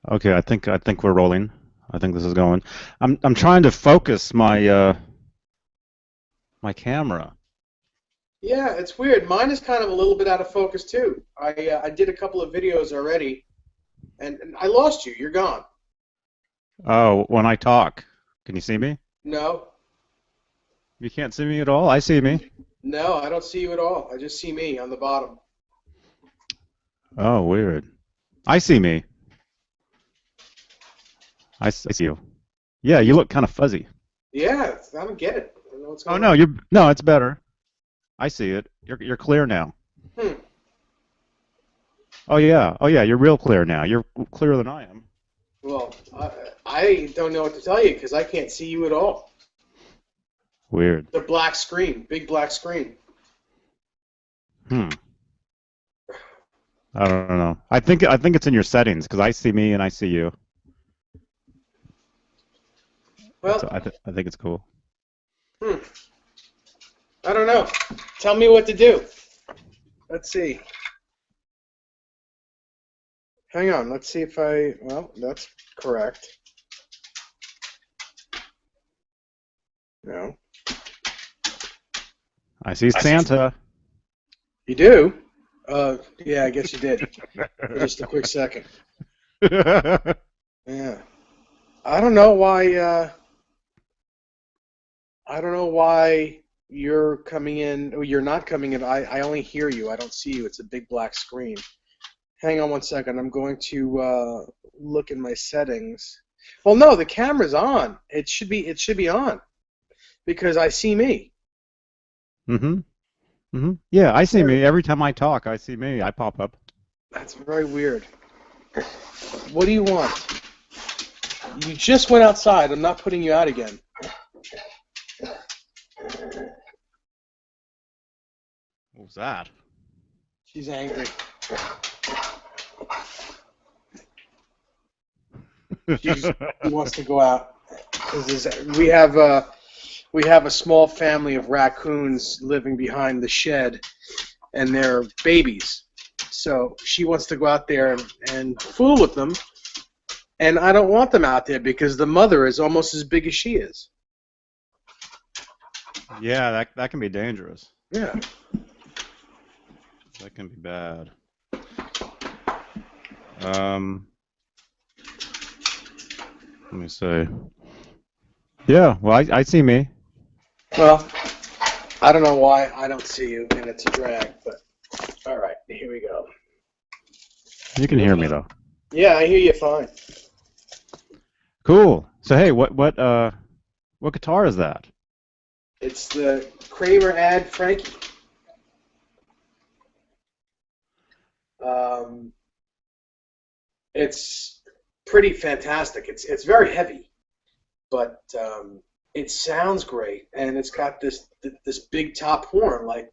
Okay, I think we're rolling. I think this is going. I'm trying to focus my camera. Yeah, it's weird. Mine is kind of a little bit out of focus too. I did a couple of videos already, and I lost you. You're gone. Oh, when I talk, can you see me? No, You can't see me at all? I see me. no, I don't see you at all. I just see me on the bottom. Oh, weird. I see me. I see you. Yeah, you You, look kind of fuzzy. yeah, I don't get it. I don't know what's Oh going no, on. you're no, it's better. I see it. You're clear now. Hmm. Oh yeah. Oh yeah, you're real clear now. You're clearer than I am. Well, I don't know what to tell you because I can't see you at all. Weird. The black screen, big black screen. Hmm. I don't know. I think it's in your settings because I see me and I see you. It's Well, I think it's cool. hmm, I don't know. Tell me what to do. Let's see. Hang on. Let's see if I. Well, that's correct. No. I see Santa. You do? Yeah, I guess you did for just a quick second. Yeah. I don't know why. I don't know why you're coming in. Or you're not coming in. I only hear you. I don't see you. It's a big black screen. Hang on one second. I'm going to look in my settings. Well, no, the camera's on. It should be. It should be on because I see me. Mm-hmm. Mm-hmm. Yeah, I see Very- me. Every time I talk, I see me. I pop up. That's very weird. What do you want? You just went outside. I'm not putting you out again. What was that? She's angry. She wants to go out. We have a small family of raccoons living behind the shed, and they're babies. So she wants to go out there and fool with them, and I don't want them out there because the mother is almost as big as she is. Yeah, that can be dangerous. Yeah. That can be bad. Um, Let me see. Yeah, well, I see me. Well, I don't know why I don't see you, and it's a drag, but all right, here we go. You can hear me though. Yeah, I hear you fine. Cool. So hey, what guitar is that? It's the Kramer ad Frankie. Um, it's pretty fantastic. It's very heavy, but it sounds great, and it's got this big top horn like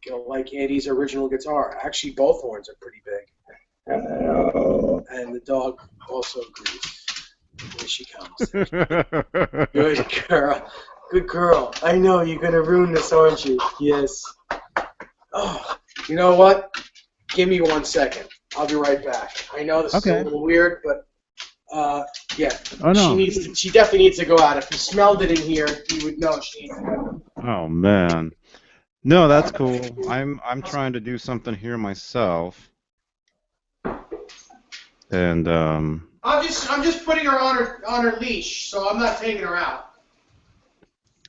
Eddie's original guitar. Actually, both horns are pretty big. And the dog also agrees. Here she comes. Good girl. Good girl. I know you're gonna ruin this, aren't you? Yes. Oh, you know what? Give me 1 second. I'll be right back. I know this is a Okay. little weird, but yeah, Oh she no. needs to. She definitely needs to go out. If you smelled it in here, you would know she needs to go. Oh man. No, that's cool. I'm trying to do something here myself, and I'm just putting her on her leash, so I'm not taking her out.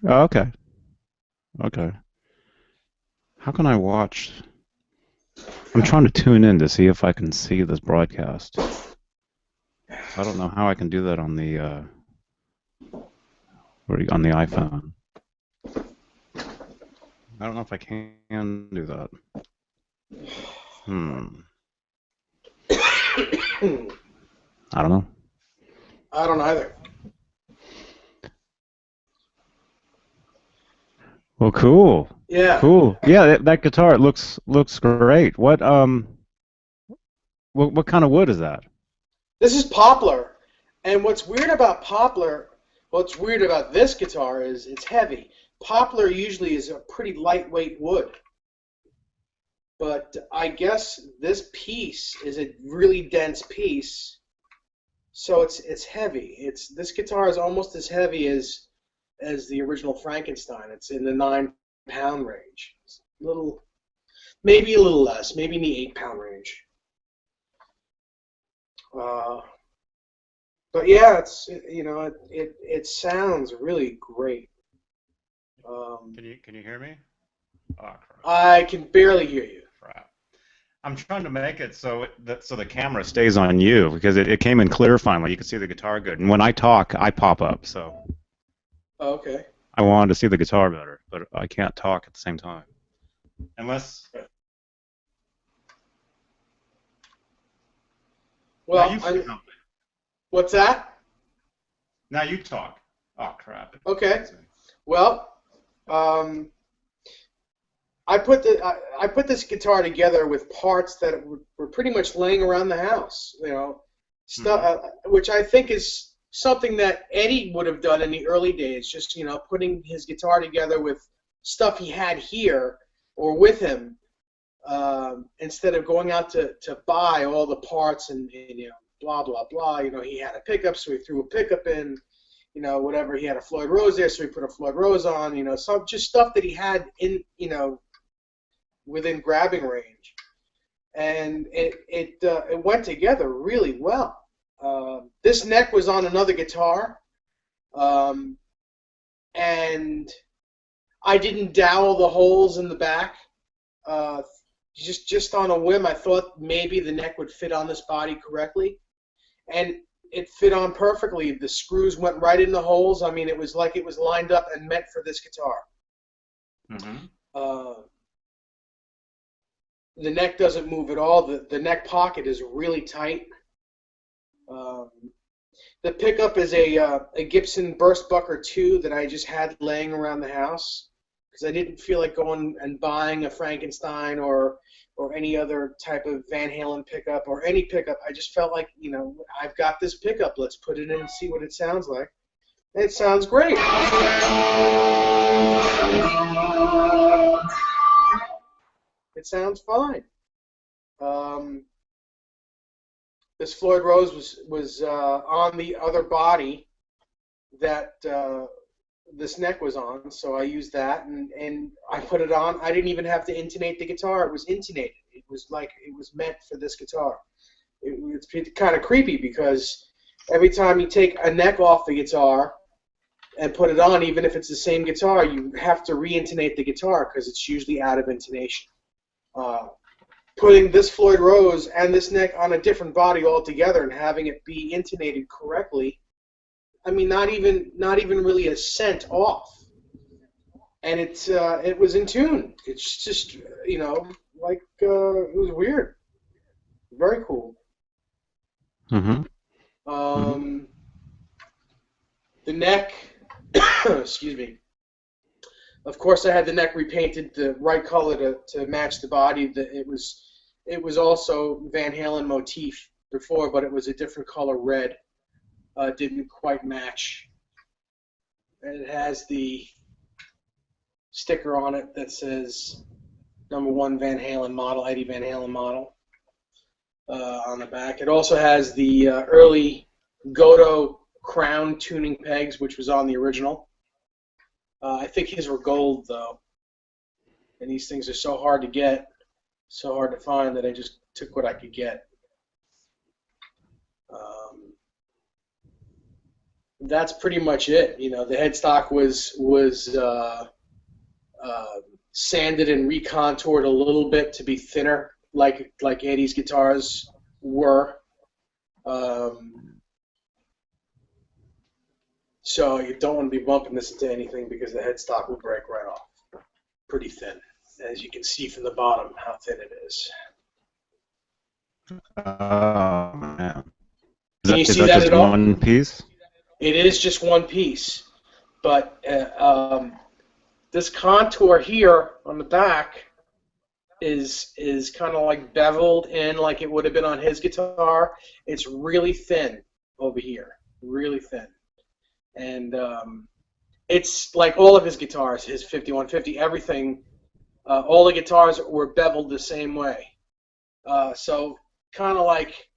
oh, okay. Okay. How can I watch? I'm trying to tune in to see if I can see this broadcast. I don't know how I can do that on the on the iPhone. I don't know if I can do that. Hmm. I don't know. I don't either. Well, cool. Yeah. Cool. Yeah, that guitar it looks great. What kind of wood is that? This is poplar, and what's weird about this guitar is it's heavy. Poplar usually is a pretty lightweight wood, but I guess this piece is a really dense piece, So it's heavy. This guitar is almost as heavy as the original Frankenstein. It's in the 9 pound range. It's a little, maybe a little less, maybe in the 8 pound range. Uh, but yeah, it sounds really great. Can you hear me? Oh, crap. I can barely hear you. Crap. I'm trying to make it so the camera stays on you because it came in clear finally. You can see the guitar good. And when I talk, I pop up. So Oh, okay. I wanted to see the guitar better, but I can't talk at the same time. Unless now Well, you say something. what's that? Now you talk. Oh crap. Okay. Well, um, I put this guitar together with parts that were pretty much laying around the house, stuff, Hmm. which I think is something that Eddie would have done in the early days, just putting his guitar together with stuff he had here or with him, instead of going out to buy all the parts and blah blah blah. He had a pickup, so he threw a pickup in. Whatever, he had a Floyd Rose there, so he put a Floyd Rose on. Some just stuff that he had in within grabbing range, and it went together really well. This neck was on another guitar, um, and I didn't dowel the holes in the back. Uh, just on a whim, I thought maybe the neck would fit on this body correctly, and it fit on perfectly. The screws went right in the holes. I mean, it was like it was lined up and meant for this guitar. Mm-hmm. Uh, The neck doesn't move at all. The neck pocket is really tight. Um, the pickup is a Gibson Burstbucker 2 that I just had laying around the house because I didn't feel like going and buying a Frankenstein or any other type of Van Halen pickup or any pickup. I just felt like, I've got this pickup. Let's put it in and see what it sounds like. And it sounds great. It sounds fine. Um, this Floyd Rose was on the other body that this neck was on, so I used that and I put it on. I didn't even have to intonate the guitar. It was intonated. It was like it was meant for this guitar. It's kind of creepy because every time you take a neck off the guitar and put it on, even if it's the same guitar, you have to re-intonate the guitar because it's usually out of intonation. Putting this Floyd Rose and this neck on a different body altogether and having it be intonated correctly, I mean, not even really a cent off, and it was in tune. It's just like it was weird, very cool. Mm-hmm. Mm-hmm. Um, the neck, excuse me. Of course, I had the neck repainted the right color to match the body. It was also Van Halen motif before, but it was a different color red. Didn't quite match. And it has the sticker on it that says #1 Van Halen model, Eddie Van Halen model, on the back. It also has the early Godo crown tuning pegs, which was on the original. I think his were gold, though. And these things are so hard to get, so hard to find, that I just took what I could get. That's pretty much it. The headstock was sanded and recontoured a little bit to be thinner, like Eddie's guitars were. So you don't want to be bumping this into anything because the headstock will break right off. Pretty thin, as you can see from the bottom how thin it is. Oh man. Can you Is see that that just at all? one piece? It is just one piece, but this contour here on the back is kind of like beveled in like it would have been on his guitar. It's really thin over here, really thin. And it's like all of his guitars, his 5150, everything, all the guitars were beveled the same way. So kind of like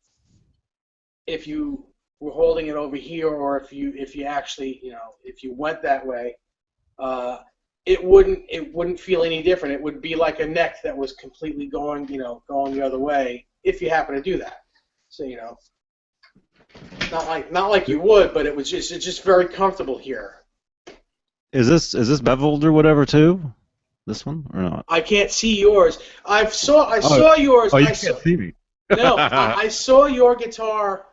if you were holding it over here, or if you actually, if you went that way, it wouldn't feel any different. It would be like a neck that was completely going the other way if you happen to do that. So not like you would, but it's just very comfortable here. Is this beveled or whatever too? This one or not? I can't see yours. I saw yours. Oh, you can't see me. No, I saw your guitar.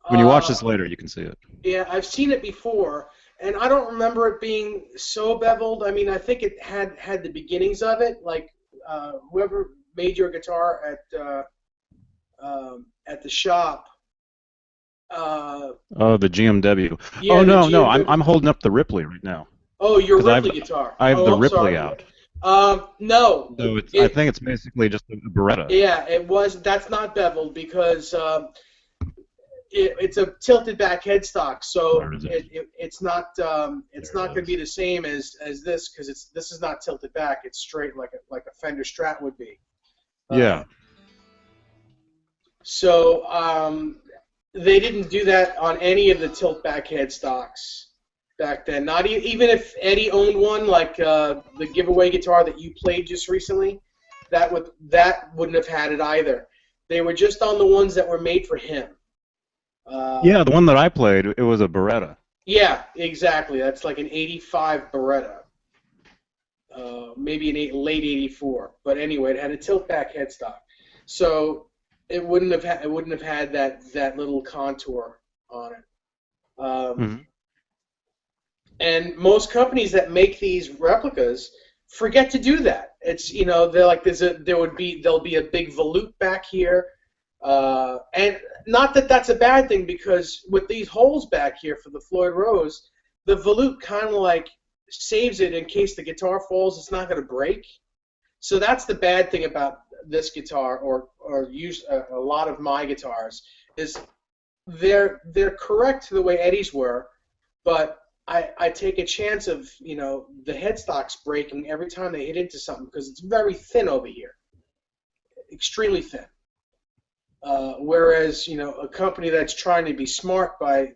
When you watch this later, you can see it. Yeah, I've seen it before, and I don't remember it being so beveled. I mean, I think it had the beginnings of it, like whoever made your guitar at the shop. Oh, the GMW. Yeah, oh no, the no, GMW. I'm holding up the Ripley right now. Oh, your 'Cause Ripley guitar. I have the I'm Ripley sorry. out. No. So I think it's basically just a Beretta. Yeah, it was. That's not beveled because it's a tilted back headstock, so it's not going to be the same as this because this is not tilted back. It's straight like a Fender Strat would be. Yeah. So they didn't do that on any of the tilt back headstocks back then. Not even if Eddie owned one, like the giveaway guitar that you played just recently, that wouldn't have had it either. They were just on the ones that were made for him. Yeah, the one that I played, it was a Beretta. Yeah, exactly. That's like an '85 Beretta, maybe late '84. But anyway, it had a tilt back headstock, so it wouldn't have had that little contour on it. And most companies that make these replicas forget to do that. It's they're like there'll be a big volute back here, and not that that's a bad thing because with these holes back here for the Floyd Rose, the volute kind of like saves it in case the guitar falls. It's not going to break. So that's the bad thing about this guitar, or use a lot of my guitars, is they're correct to the way Eddie's were, but I take a chance of the headstocks breaking every time they hit into something because it's very thin over here, extremely thin. Whereas a company that's trying to be smart by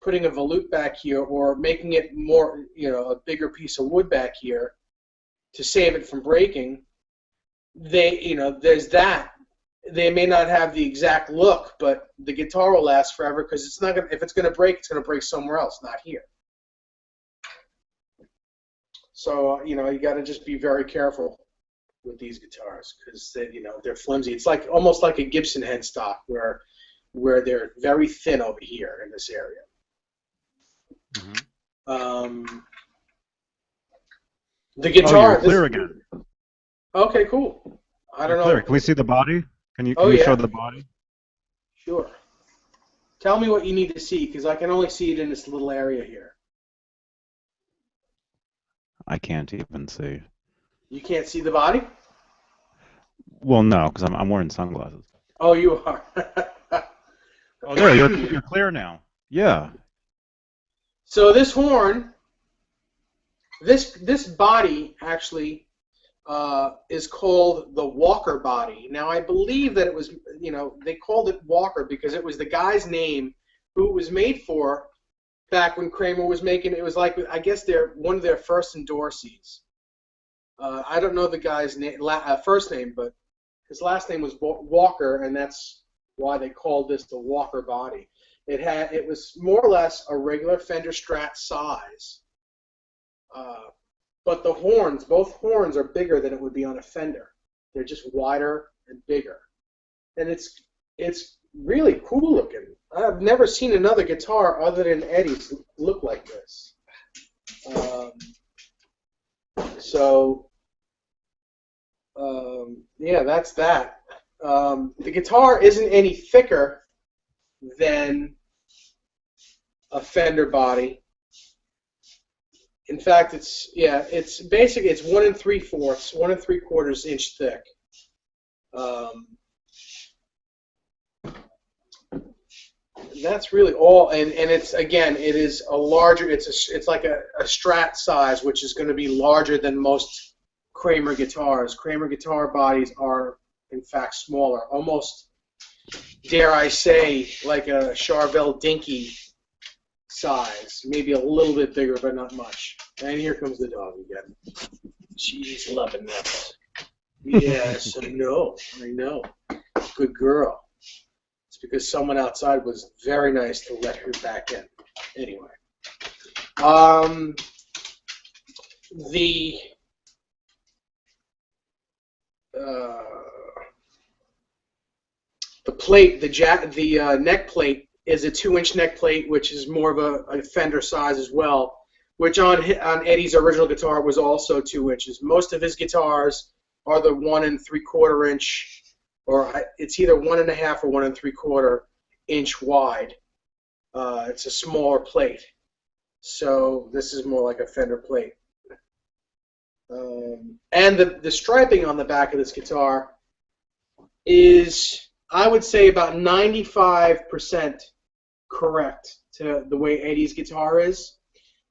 putting a volute back here or making it more a bigger piece of wood back here to save it from breaking, there's that. They may not have the exact look, but the guitar will last forever because it's not gonna. If it's gonna break, it's gonna break somewhere else, not here. So you got to just be very careful with these guitars because they're flimsy. It's like almost like a Gibson headstock where they're very thin over here in this area. The guitar. Oh, you're clear again. Okay, cool. I don't know. Clear. Can we see the body? Can you show the body? Sure. Tell me what you need to see, because I can only see it in this little area here. I can't even see. You can't see the body? Well, no, because I'm wearing sunglasses. Oh, you are. Oh, there, you're clear now. Yeah. So this horn, this body actually is called the Walker body. Now, I believe that it was, they called it Walker because it was the guy's name who it was made for back when Kramer was making it. It was like, I guess, one of their first endorsees. I don't know the guy's first name, but his last name was Walker, and that's why they called this the Walker body. It was more or less a regular Fender Strat size. But the horns, both horns are bigger than it would be on a Fender. They're just wider and bigger. And it's really cool looking. I've never seen another guitar other than Eddie's look like this. Yeah, that's that. The guitar isn't any thicker than a Fender body. In fact, it's basically 1 3/4, 1 3/4 inch thick. That's really all, and it is a larger. It's like a Strat size, which is going to be larger than most Kramer guitars. Kramer guitar bodies are in fact smaller, almost dare I say, like a Charvel Dinky size. Maybe a little bit bigger, but not much. And here comes the dog again. She's loving this. Yes, I know. Good girl. It's because someone outside was very nice to let her back in. Anyway. The plate, the neck plate is a 2-inch neck plate, which is more of a Fender size as well, which on Eddie's original guitar was also 2 inches. Most of his guitars are the 1 3/4 inch, or it's either 1.5 or 1 3/4 inch wide. It's a smaller plate, so this is more like a Fender plate. And the striping on the back of this guitar is, I would say, about 95% correct to the way Eddie's guitar is.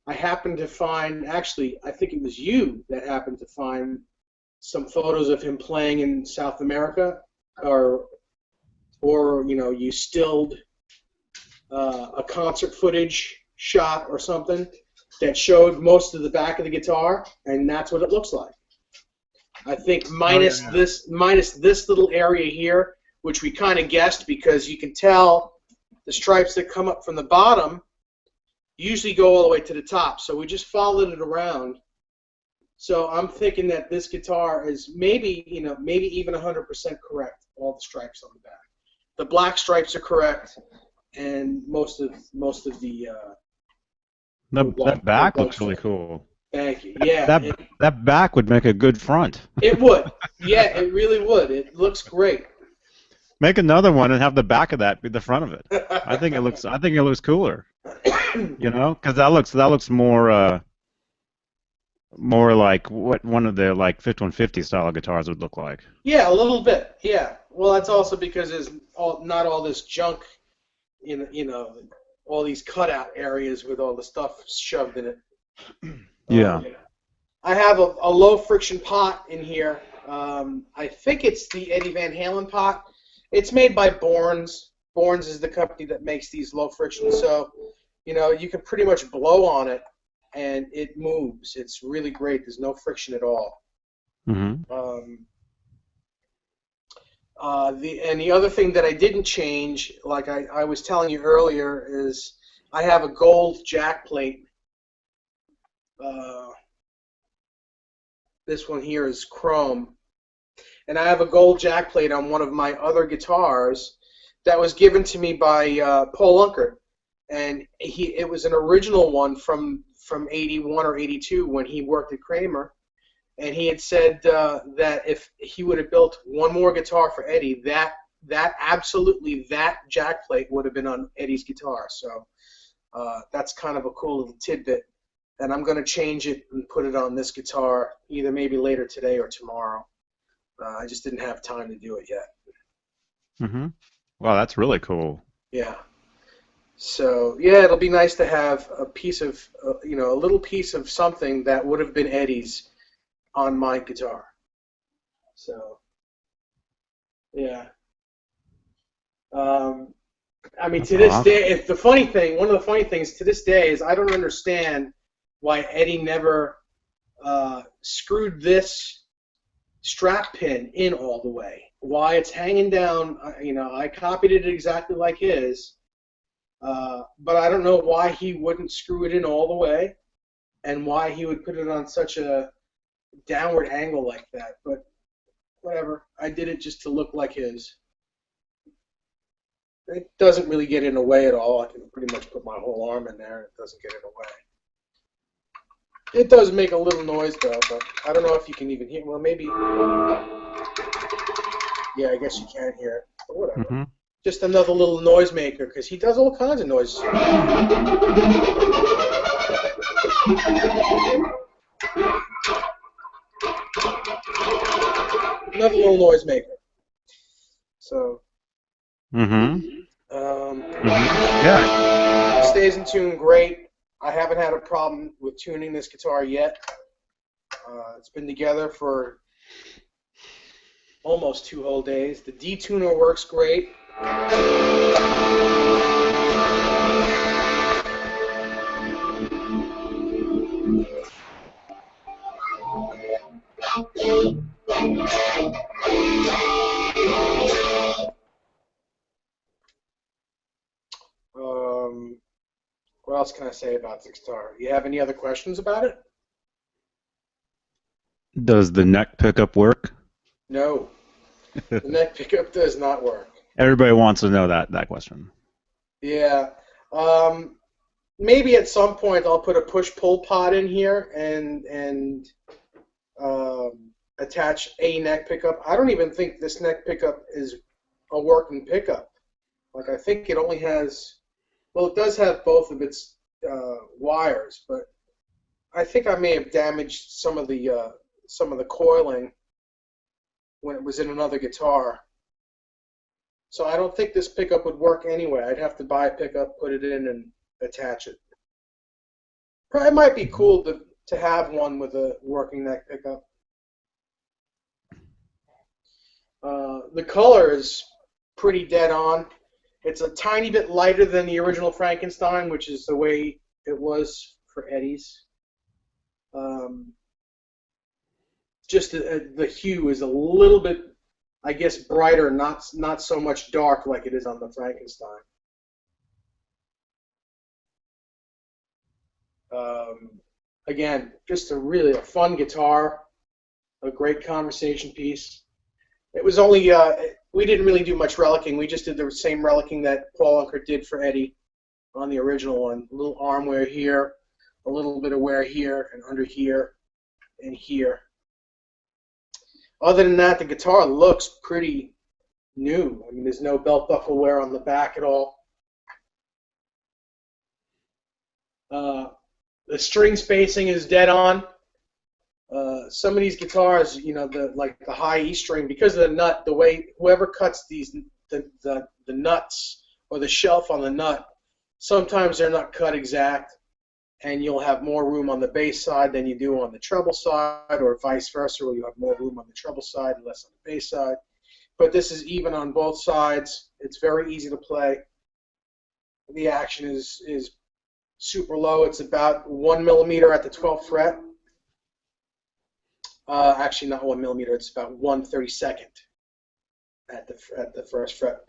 I happened to find, actually, I think it was you that happened to find some photos of him playing in South America, or you stilled a concert footage shot or something that showed most of the back of the guitar, and that's what it looks like. I think minus this little area here, which we kind of guessed because you can tell the stripes that come up from the bottom usually go all the way to the top. So we just followed it around. So I'm thinking that this guitar is maybe even 100% correct. All the stripes on the back. The black stripes are correct, and most of the that back looks really cool. Thank you. Yeah. That back would make a good front. It would. Yeah, it really would. It looks great. Make another one and have the back of that be the front of it. I think it looks cooler. Because that looks more like what one of the like 5150 style guitars would look like. Yeah, a little bit. Yeah. Well, that's also because there's not all this junk, all these cutout areas with all the stuff shoved in it. Yeah. I have a low friction pot in here. I think it's the Eddie Van Halen pot. It's made by Borns. Borns is the company that makes these low friction. So, you can pretty much blow on it and it moves. It's really great. There's no friction at all. Mm-hmm. The other thing that I didn't change, like I was telling you earlier, is I have a gold jack plate. This one here is chrome. And I have a gold jack plate on one of my other guitars that was given to me by Paul Unkert. And it was an original one from 81 or 82 when he worked at Kramer. And he had said that if he would have built one more guitar for Eddie, that jack plate would have been on Eddie's guitar. So that's kind of a cool little tidbit. And I'm going to change it and put it on this guitar either maybe later today or tomorrow. I just didn't have time to do it yet. Mm-hmm. Wow, that's really cool. Yeah. So, yeah, it'll be nice to have a piece of, a little piece of something that would have been Eddie's on my guitar. So, yeah. I mean, to this day, one of the funny things to this day is I don't understand why Eddie never screwed this strap pin in all the way. Why it's hanging down, I copied it exactly like his, but I don't know why he wouldn't screw it in all the way and why he would put it on such a downward angle like that, but whatever. I did it just to look like his. It doesn't really get in the way at all. I can pretty much put my whole arm in there and it doesn't get in the way. It does make a little noise though, but I don't know if you can even hear. Well, maybe. Yeah, I guess you can hear it. But whatever. Mm-hmm. Just another little noise maker because he does all kinds of noises. Another little noise maker. So. Mm-hmm. Yeah. Stays in tune great. I haven't had a problem with tuning this guitar yet. It's been together for almost 2 whole days. The detuner works great. What else can I say about this guitar? You have any other questions about it? Does the neck pickup work? No, the neck pickup does not work. Everybody wants to know that question. Yeah. Um, Maybe at some point I'll put a push-pull pod in here and attach a neck pickup. I don't even think this neck pickup is a working pickup. Like I think it only has, well, it does have both of its wires, but I think I may have damaged some of the coiling when it was in another guitar. So I don't think this pickup would work anyway. I'd have to buy a pickup, put it in, and attach it. It might be cool to have one with a working neck pickup. The color is pretty dead on. It's a tiny bit lighter than the original Frankenstein, which is the way it was for Eddie's. Just the hue is a little bit, I guess, brighter, not so much dark like it is on the Frankenstein. Again, just really a fun guitar, a great conversation piece. It was only, we didn't really do much relicking. We just did the same relicking that Paul Unkert did for Eddie on the original one. A little arm wear here, a little bit of wear here, and under here, and here. Other than that, the guitar looks pretty new. I mean, there's no belt buckle wear on the back at all. The string spacing is dead on. Some of these guitars, you know, like the high E string, because of the nut, the way whoever cuts the nuts or the shelf on the nut, sometimes they're not cut exact, and you'll have more room on the bass side than you do on the treble side, or vice versa, where you have more room on the treble side and less on the bass side. But this is even on both sides. It's very easy to play. The action is super low. It's about 1 millimeter at the 12th fret. Actually, not 1 millimeter. It's about 1/32 at the first fret.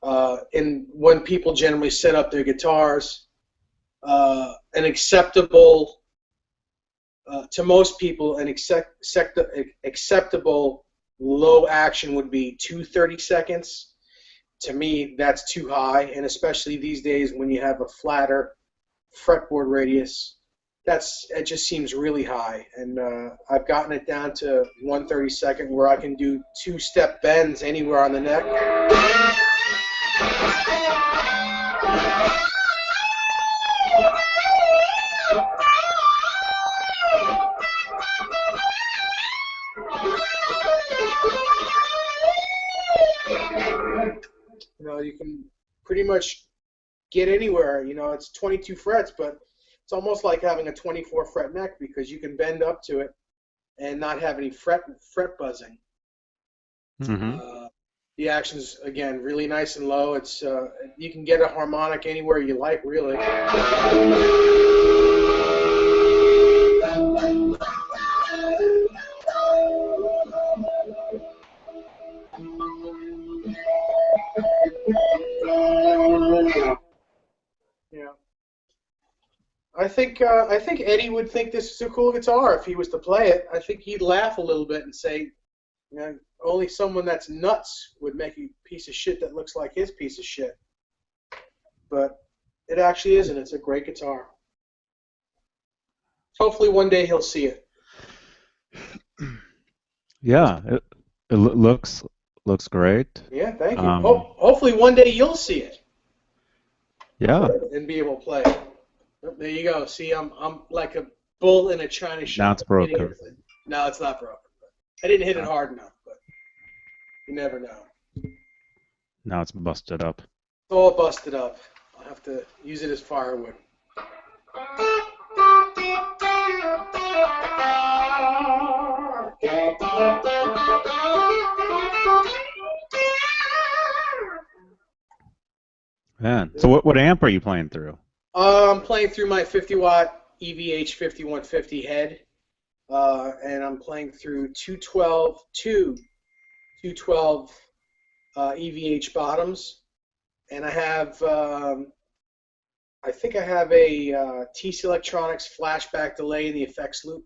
And when people generally set up their guitars, an acceptable to most people, an acceptable low action would be 2/32. To me, that's too high, and especially these days when you have a flatter fretboard radius, it just seems really high. And I've gotten it down to 1/32 where I can do two-step bends anywhere on the neck. You know, you can pretty much get anywhere. You know, it's 22 frets, but it's almost like having a 24 fret neck because you can bend up to it and not have any fret buzzing. Mm-hmm. The action's, again, really nice and low. It's you can get a harmonic anywhere you like, really. Yeah. I think Eddie would think this is a cool guitar if he was to play it. I think he'd laugh a little bit and say, you know, only someone that's nuts would make a piece of shit that looks like his piece of shit. But it actually isn't. It's a great guitar. Hopefully one day he'll see it. Yeah, it looks great. Yeah, thank you. Hopefully one day you'll see it. Yeah. And be able to play it. There you go. See, I'm like a bull in a china shop. Now it's broken. No, it's not broken. I didn't hit it hard enough, but you never know. Now it's busted up. It's all busted up. I'll have to use it as firewood. Man. So what amp are you playing through? I'm playing through my 50-watt EVH 5150 head, and I'm playing through 212 EVH bottoms, and I think I have a TC Electronics flashback delay in the effects loop.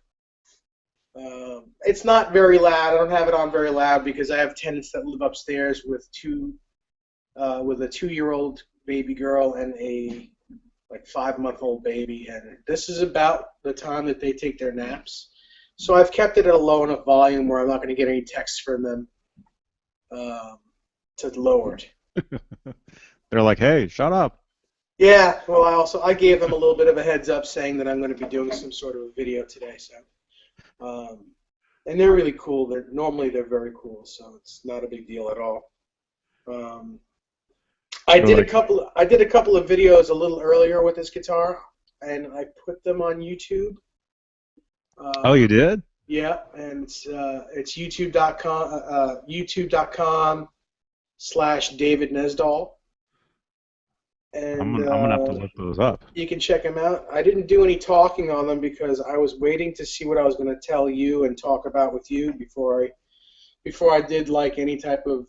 It's not very loud. I don't have it on very loud because I have tenants that live upstairs with a 2-year-old baby girl and a like 5-month-old baby, and this is about the time that they take their naps. So I've kept it at a low enough volume where I'm not going to get any texts from them to lower it. They're like, hey, shut up. Yeah, well, I gave them a little bit of a heads up saying that I'm going to be doing some sort of a video today. So, and they're really cool. Normally they're very cool, so it's not a big deal at all. I did a couple of videos a little earlier with this guitar, and I put them on YouTube. Oh, you did? Yeah, and it's youtube.com/David Nesdall. And I'm gonna have to look those up. you can check them out. I didn't do any talking on them because I was waiting to see what I was going to tell you and talk about with you before I did like any type of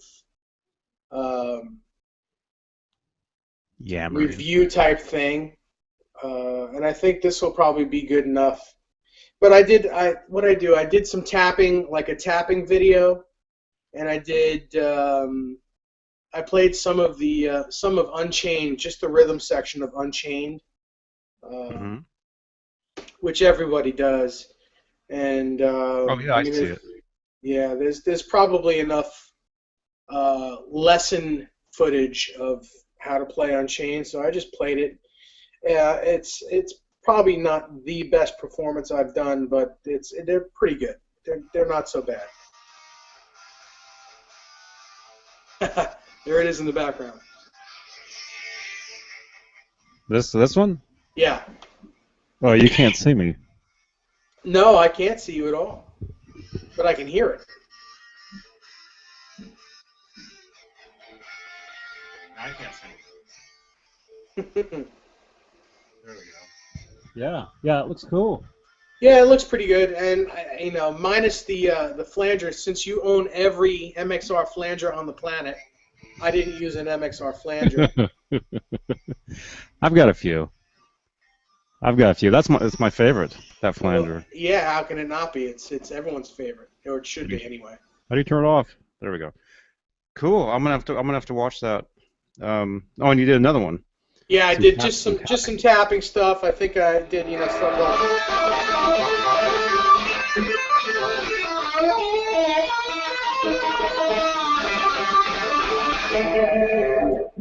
review type thing. And I think this will probably be good enough. But I did some tapping, like a tapping video, and I played some of Unchained, just the rhythm section of Unchained, which everybody does. And oh yeah, I see it. Yeah, there's probably enough lesson footage of how to play Unchained, so I just played it. It's probably not the best performance I've done, but they're pretty good. They're not so bad. There it is in the background. This one? Yeah. Oh, you can't see me. No, I can't see you at all, but I can hear it. I can't see. There we go. Yeah, it looks cool. Yeah, it looks pretty good, and minus the flanger. Since you own every MXR flanger on the planet, I didn't use an MXR flanger. I've got a few. That's my favorite. That flanger. Well, yeah, how can it not be? It's everyone's favorite, or it should be anyway. How do you turn it off? There we go. Cool. I'm gonna have to watch that. Oh, and you did another one. Yeah, I did just some tapping stuff. I think I did stuff like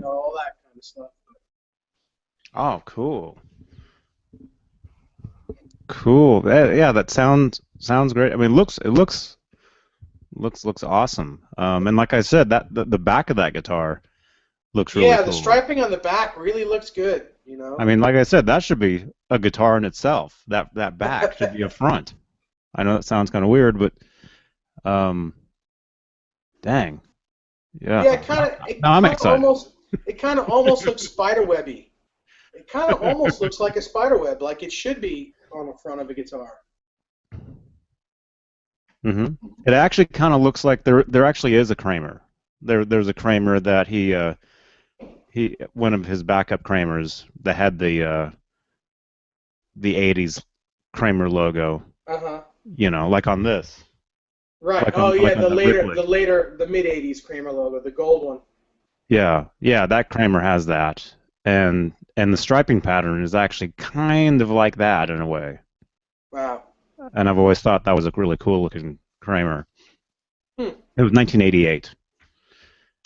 all that kind of stuff. Oh, cool. Cool. Yeah, that sounds great. I mean, it looks awesome. And like I said, that the back of that guitar looks really cool. Yeah, the striping on the back really looks good. I mean, like I said, that should be a guitar in itself. That back should be a front. I know that sounds kind of weird, but dang. Yeah. Yeah, I'm excited. It kind of almost looks spiderwebby. It kind of almost looks like a spiderweb, like it should be on the front of a guitar. It actually kind of looks like there actually is a Kramer. There's a Kramer that he one of his backup Kramers that had the 80s Kramer logo. Like on this. Right. Like the mid 80s Kramer logo, the gold one. Yeah, that Kramer has that, and the striping pattern is actually kind of like that in a way. Wow. And I've always thought that was a really cool looking Kramer. It was 1988.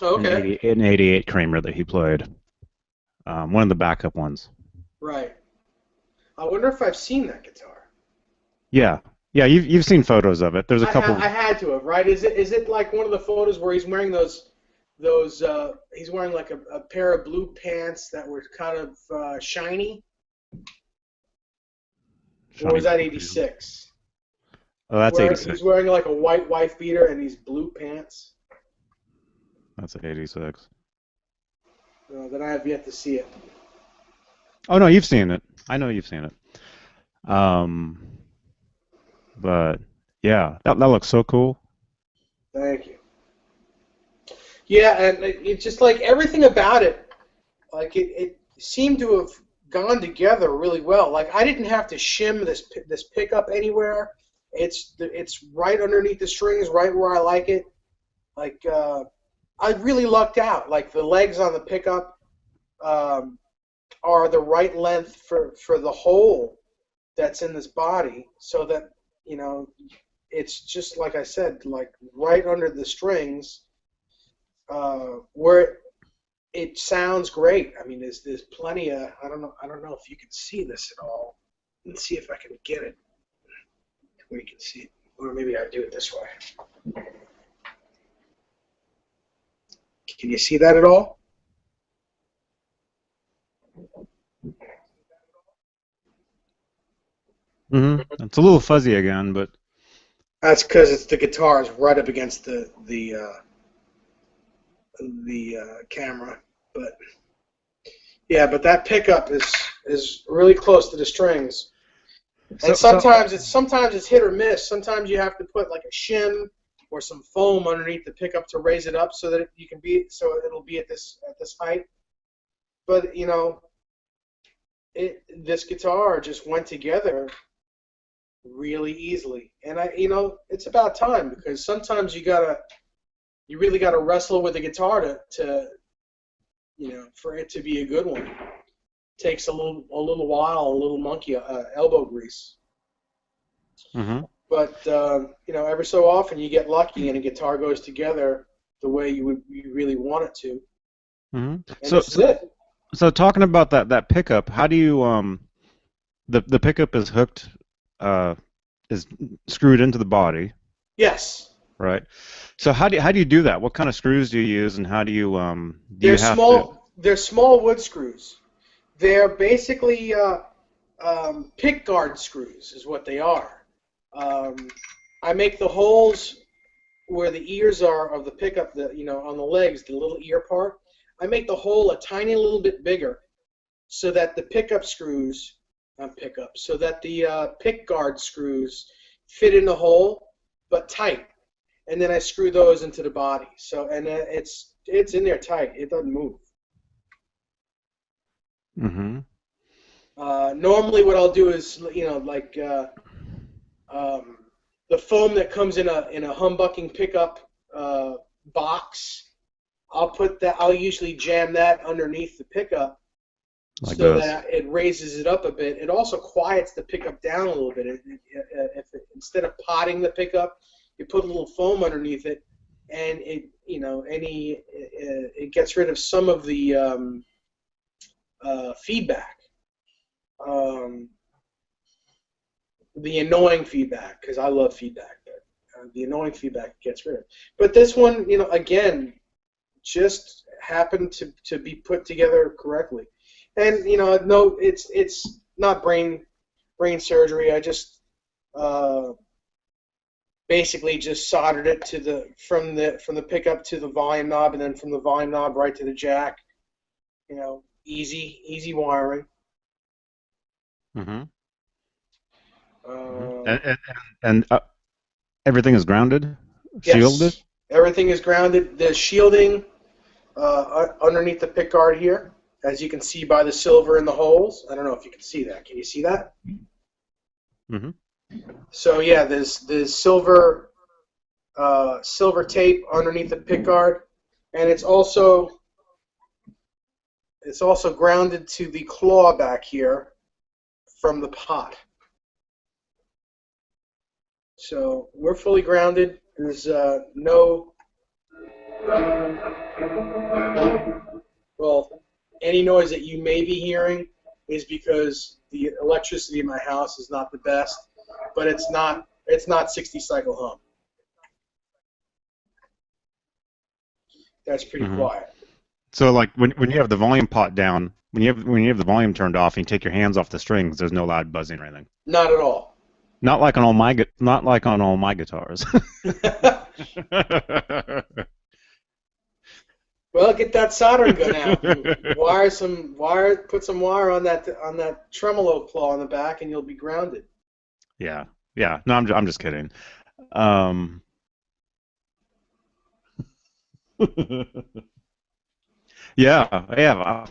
Oh, okay. An 88 Kramer that he played. One of the backup ones. Right. I wonder if I've seen that guitar. Yeah, you've seen photos of it. There's a couple. I had to have, right? Is it like one of the photos where he's wearing those he's wearing like a pair of blue pants that were kind of shiny? Or was that 86? Oh, that's 86. He's wearing like a white wife beater and these blue pants. That's 86. Then I have yet to see it. Oh no, you've seen it. I know you've seen it. Um, but yeah, that looks so cool. Thank you. Yeah, and it's just like everything about it, like it seemed to have gone together really well. Like I didn't have to shim this pickup anywhere. It's right underneath the strings, right where I like it. Like I really lucked out. Like the legs on the pickup um, are the right length for the hole that's in this body, so that you know it's just like I said, like right under the strings, where it sounds great. I mean, there's plenty of I don't know if you can see this at all. Let's see if I can get it where you can see it, or maybe I do it this way. Can you see that at all? It's a little fuzzy again, but That's because it's the guitar is right up against the camera, but yeah, but that pickup is really close to the strings. And so sometimes it's hit or miss. Sometimes you have to put like a shim or some foam underneath the pickup to raise it up so that you can be so it'll be at this height. But this guitar just went together really easily, and it's about time because sometimes you really gotta wrestle with the guitar to for it to be a good one. It takes a little while, a little monkey elbow grease. hmm But every so often you get lucky and a guitar goes together the way you really want it to, hmm and this is it. so talking about that pickup, how do you the pickup is hooked uh is screwed into the body, Yes, right? So how do you do that? What kind of screws do you use, and how do you they're have to? small. They're small wood screws. They're basically pickguard screws, is what they are. Um, I make the holes where the ears are of the pickup, on the legs, the little ear part. I make the hole a tiny little bit bigger, so that the so that the pick guard screws fit in the hole, but tight. And then I screw those into the body. So and it's in there tight. It doesn't move. hmm Normally, what I'll do is like um, the foam that comes in a humbucking pickup box. I'll usually jam that underneath the pickup Like so this. that it raises it up a bit. It also quiets the pickup down a little bit. Instead of potting the pickup, you put a little foam underneath it, and it gets rid of some of the feedback, um, the annoying feedback, because I love feedback, but the annoying feedback gets rid of. But this one, again, just happened to be put together correctly. And no, it's not brain surgery. I just basically just soldered it to from the pickup to the volume knob, and then from the volume knob right to the jack. Easy wiring. hmm Uh, and everything is grounded, shielded. yes, everything is grounded. There's shielding underneath the pick guard here, as you can see by the silver in the holes. I don't know if you can see that. Can you see that? hmm So yeah, there's silver tape underneath the pick guard, and it's also grounded to the claw back here from the pot. So we're fully grounded. There's no well, any noise that you may be hearing is because the electricity in my house is not the best, but it's not 60 cycle hum. That's pretty hmm quiet. So like when you have the volume pot down, when you have the volume turned off and you take your hands off the strings, there's no loud buzzing or anything. Not at all. Not like on all my guitars. Well, get that soldering gun out. And put some wire on that tremolo claw on the back, and you'll be grounded. Yeah, yeah. No, I'm just kidding. Um, yeah, yeah.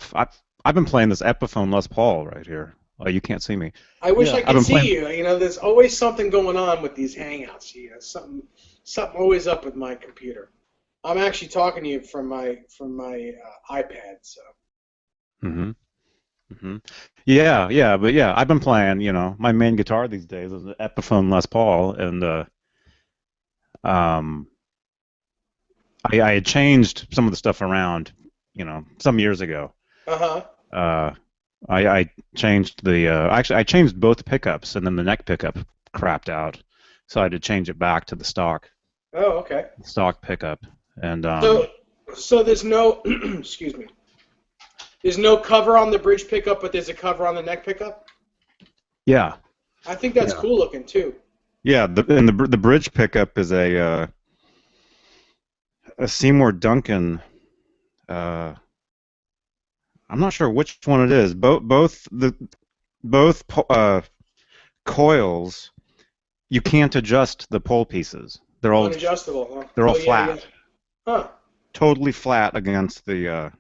I've been playing this Epiphone Les Paul right here. Oh, you can't see me. I wish Yeah, I I've could been see playing. you. There's always something going on with these hangouts. Something always up with my computer. I'm actually talking to you from my iPad. So. Hmm. Hmm. Yeah, yeah, but yeah, I've been playing. My main guitar these days is an Epiphone Les Paul, and um, I had changed some of the stuff around, some years ago. Uh-huh. Uh, I changed actually I changed both pickups, and then the neck pickup crapped out, so I had to change it back to the Oh, okay. stock pickup, and So, so there's no, excuse me. There's no cover on the bridge pickup, but there's a cover on the neck pickup. yeah, I think that's yeah, cool looking too. yeah. The bridge pickup is a Seymour Duncan. Uh, I'm not sure which one it is. Both coils, you can't adjust the pole pieces. Unadjustable, huh? They're all Oh yeah, yeah. flat, Huh. totally flat against the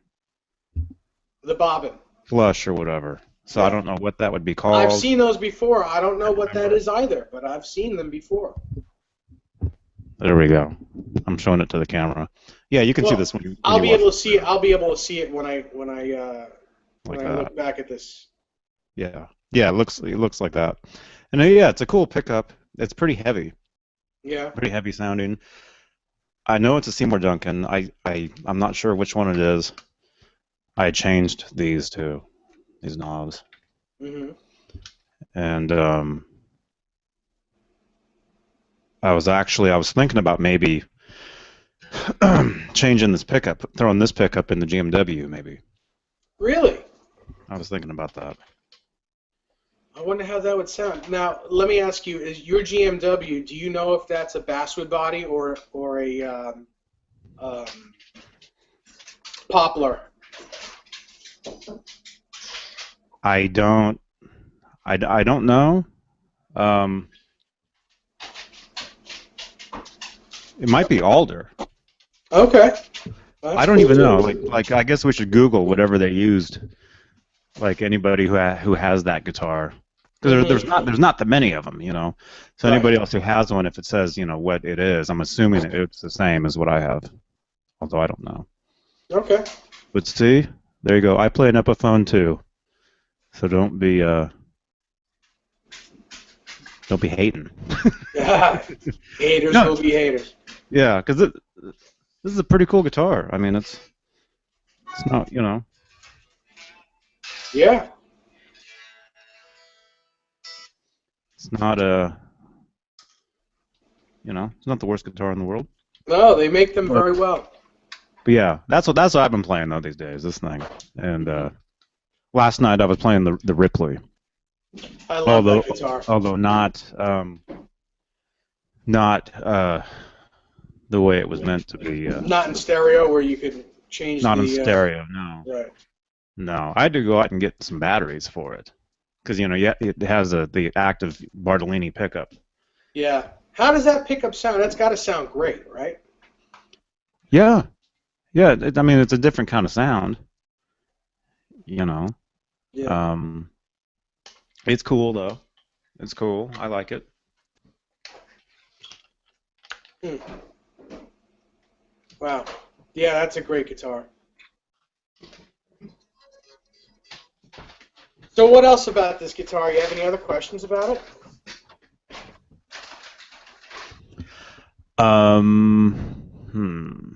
The bobbin. flush or whatever. So I Yeah. don't know what that would be I've called. seen those before. I don't know Can't what that remember. is either, but I've seen them before. There we go. I'm showing it to the camera. Yeah, you can see Well, this when I'll you be watch able the to see it. video, I'll be able to see it when like I that. look back at this. Yeah, yeah. It looks like that. And yeah, it's a cool pickup. It's Yeah. pretty heavy sounding. I know it's a Seymour Duncan. I'm not sure which one it is. I changed these knobs, Mhm. and I was thinking about maybe changing this pickup, throwing this pickup in the GMW maybe. Really? I was thinking about that. I wonder how that would sound. Now, let me ask you: Is your GMW? Do you know if that's a basswood body or a um, poplar? I don't I don't know. Um, it might be alder. Okay, I that's don't cool even know. too. Like I guess we should Google whatever they used. Like anybody who has that guitar, because there's Hmm. not that many of them. So Right. anybody else who has one, if it says what it is, I'm assuming it's the same as what I have. Although I don't know. Okay. But see, there you go. I play an Epiphone too, so don't be hating. Haters No, will be haters. yeah, because this is a pretty cool guitar. I mean, it's not. Yeah. It's not it's not the worst guitar in the world. No, they make them But very well. but yeah, that's what I've been playing though these days. This thing. And Hmm. last night I was playing the Ripley, I love although that guitar. although not the way it was meant to be. Not in stereo where you could change Not in the stereo. No, right. no. I had to go out and get some batteries for it because yeah, it has the active Bartolini pickup. Yeah. How does that pickup sound? That's got to sound great, right? Yeah, yeah. I mean, it's a different kind of sound. You know. Yeah. Um, it's cool though. It's cool. I like it. Hmm. Wow. Yeah, that's a great guitar. So what else about this guitar? You have any other questions about it? Um, hmm.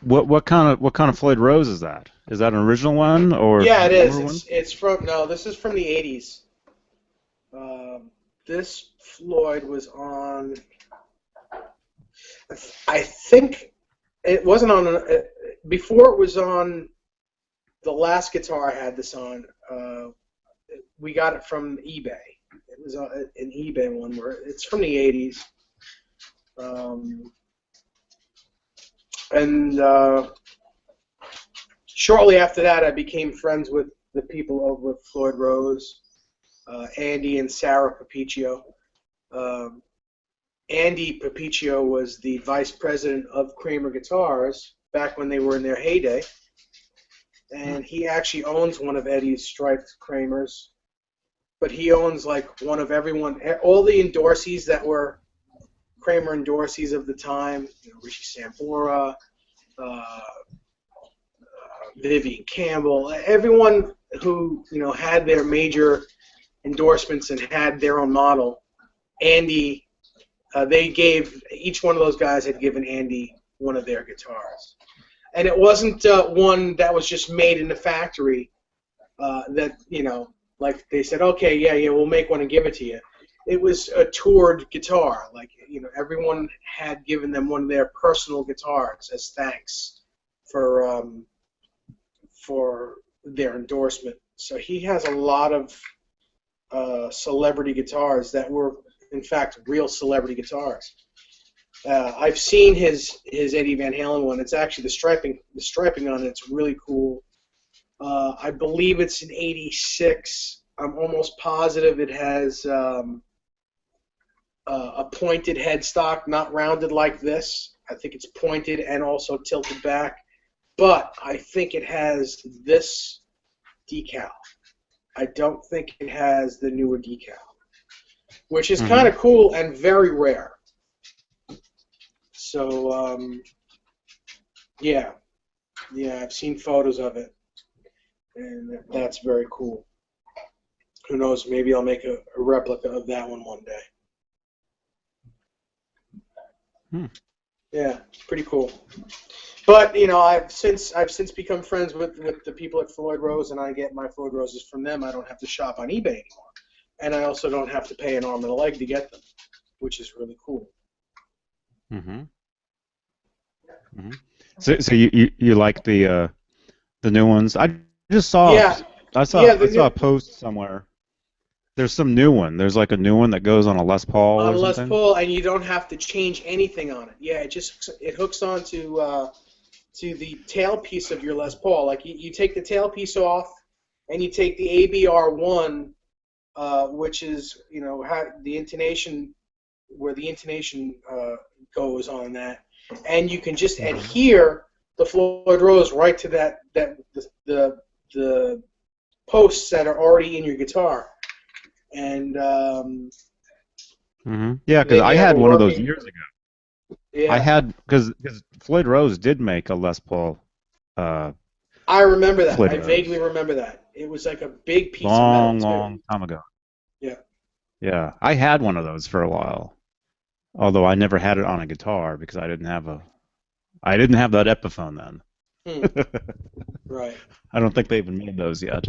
What kind of Floyd Rose is that? Is that an original one or Yeah, it is. newer one? It's from no, this is from the 80s. This Floyd was on. I think it wasn't on before it was on the last guitar I had this on. We got it from eBay. It was an eBay one where it's from the 80s. Um, And shortly after that, I became friends with the people over at Floyd Rose, Andy and Sarah Papiccio. Andy Papiccio was the vice president of Kramer Guitars back when they were in their heyday. And he actually owns one of Eddie's striped Kramers. But he owns like one of everyone, all the endorsees that were Kramer endorsees of the time, Richie Sambora, Vivian Campbell, everyone who had their major endorsements and had their own model. Andy, they gave each one of those guys had given Andy one of their guitars, and it wasn't one that was just made in the factory. That like they said, okay, yeah, we'll make one and give it to you. It was a toured guitar. Like everyone had given them one of their personal guitars as thanks for their endorsement. So he has a lot of celebrity guitars that were, in fact, real celebrity guitars. I've seen his Eddie Van Halen one. It's actually the striping on it's really cool. I believe it's an '86. I'm almost positive it has a pointed headstock, not rounded like this. I think it's pointed and also tilted back. But I think it has this decal. I don't think it has the newer decal, which is kind of cool and very rare. So, yeah, I've seen photos of it, and that's very cool. Who knows, maybe I'll make a replica of that one day. Yeah, pretty cool. But I've since become friends with the people at Floyd Rose, and I get my Floyd Roses from them. I don't have to shop on eBay anymore, and I also don't have to pay an arm and a leg to get them, which is really cool. So you like the new ones? I just saw I saw a post somewhere. There's some new one. There's like a new one that goes on a Les Paul or something. On a Les Paul, and you don't have to change anything on it. Yeah, it hooks onto to the tailpiece of your Les Paul. Like you take the tailpiece off, and you take the ABR1, which is how the intonation, where the intonation goes on that, and you can just adhere the Floyd Rose right to the posts that are already in your guitar. And yeah, because I had one of those years ago. Yeah. I had because Floyd Rose did make a Les Paul. I remember that. Floyd I Rose. vaguely remember that. It was like a big piece of metal. Long time ago. Yeah. Yeah, I had one of those for a while. Although I never had it on a guitar because I didn't have that Epiphone then. Right. I don't think they even made those yet.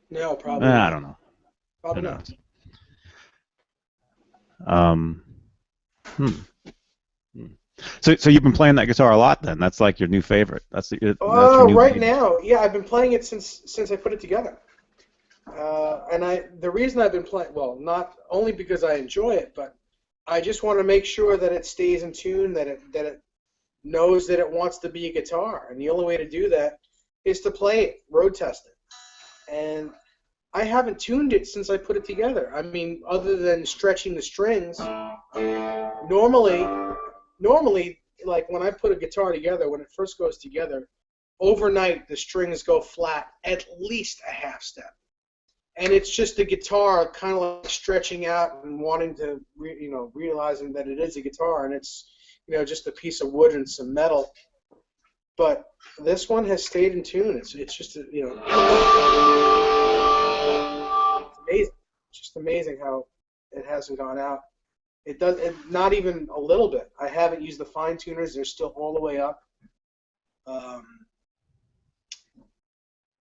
No, probably not. I don't know. Probably not. So you've been playing that guitar a lot then? That's like your new favorite. That's your new right baby. now, yeah, I've been playing it since I put it together. And the reason I've been playing, well, not only because I enjoy it, but I just want to make sure that it stays in tune, that it knows that it wants to be a guitar, and the only way to do that is to play it, road test it. And I haven't tuned it since I put it together. I mean, other than stretching the strings, normally, like when I put a guitar together, when it first goes together, overnight the strings go flat at least a half step. And it's just the guitar kind of like stretching out and wanting to, realizing that it is a guitar and it's, just a piece of wood and some metal. But this one has stayed in tune. It's just, it's amazing. It's just amazing how it hasn't gone out. It does, not even a little bit. I haven't used the fine tuners. They're still all the way up.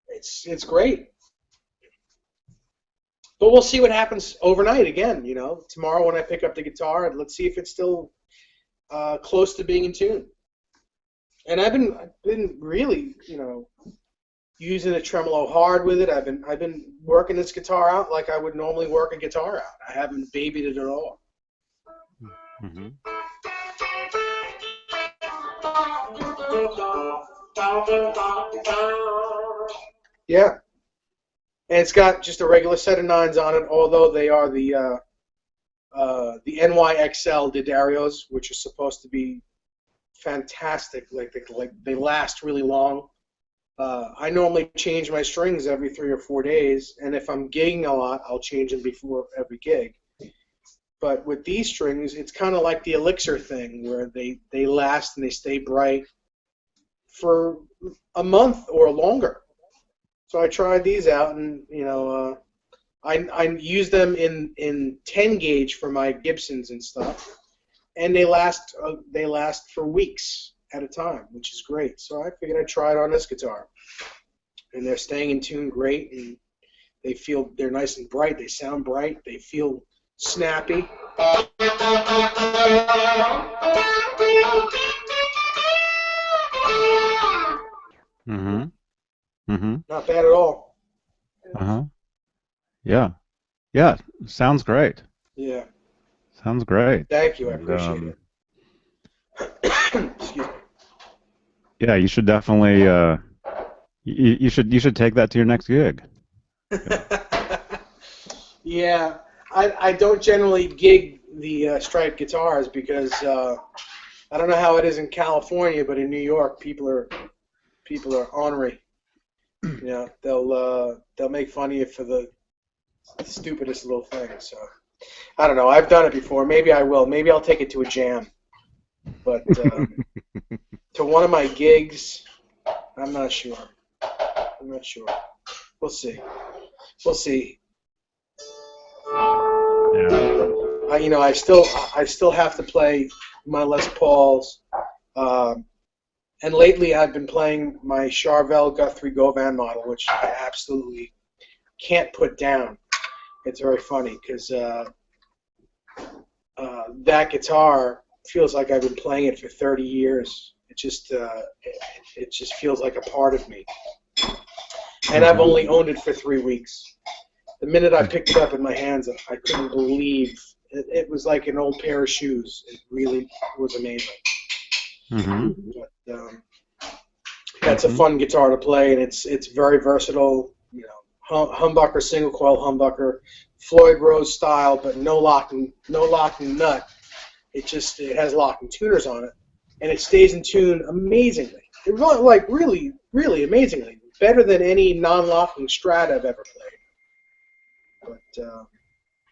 It's great. But we'll see what happens overnight again. Tomorrow when I pick up the guitar, let's see if it's still close to being in tune. And I've been really, using the tremolo hard with it. I've been working this guitar out like I would normally work a guitar out. I haven't babied it at all. Yeah, and it's got just a regular set of nines on it, although they are the NYXL Didarios, which are supposed to be fantastic. Like they last really long. I normally change my strings every 3 or 4 days, and if I'm gigging a lot, I'll change them before every gig. But with these strings, it's kind of like the Elixir thing, where they last and they stay bright for a month or longer. So I tried these out, and I use them in 10 gauge for my Gibsons and stuff, and they last for weeks at a time, which is great. So I figured I'd try it on this guitar, and they're staying in tune great, and they're nice and bright. They sound bright. They feel snappy. Mm-hmm. Mm-hmm. Not bad at all. Uh-huh. Yeah. Yeah. Sounds great. Yeah. Sounds great. Thank you. I And appreciate it. Excuse me. yeah, you should definitely you should take that to your next gig. Yeah, I don't generally gig the striped guitars because I don't know how it is in California, but in New York, people are ornery. They'll make fun of you for the stupidest little thing. So I don't know. I've done it before. Maybe I will. Maybe I'll take it to a jam. But to one of my gigs, I'm not sure. I'm not sure. We'll see. We'll see. Yeah. I still have to play my Les Pauls, and lately I've been playing my Charvel Guthrie Govan model, which I absolutely can't put down. It's very funny because that guitar feels like I've been playing it for 30 years. It just feels like a part of me, and I've only owned it for 3 weeks. The minute I picked it up in my hands, I couldn't believe it was like an old pair of shoes. It really was amazing. Mm-hmm. But, that's a fun guitar to play, and it's very versatile. Humbucker, single coil humbucker, Floyd Rose style, but no locking nut. It has locking tuners on it, and it stays in tune amazingly. It really, really amazingly, better than any non-locking Strat I've ever played. But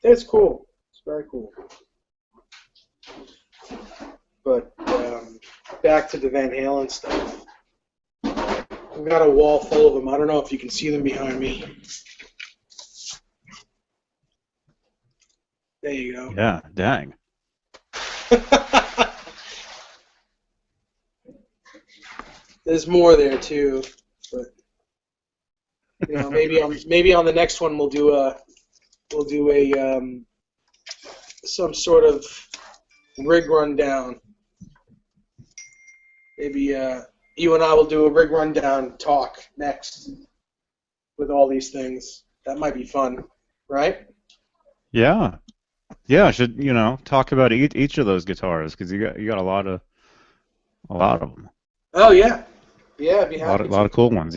it's cool. It's very cool. But back to the Van Halen stuff. I've got a wall full of them. I don't know if you can see them behind me. There you go. Yeah, dang. There's more there too, but maybe on the next one we'll do a some sort of rig rundown. Maybe you and I will do a rig rundown talk next with all these things. That might be fun, right? Yeah. Yeah, I should, talk about each of those guitars because you got a lot of them. Oh yeah, yeah, I'd be A lot happy of, lot to. of cool ones,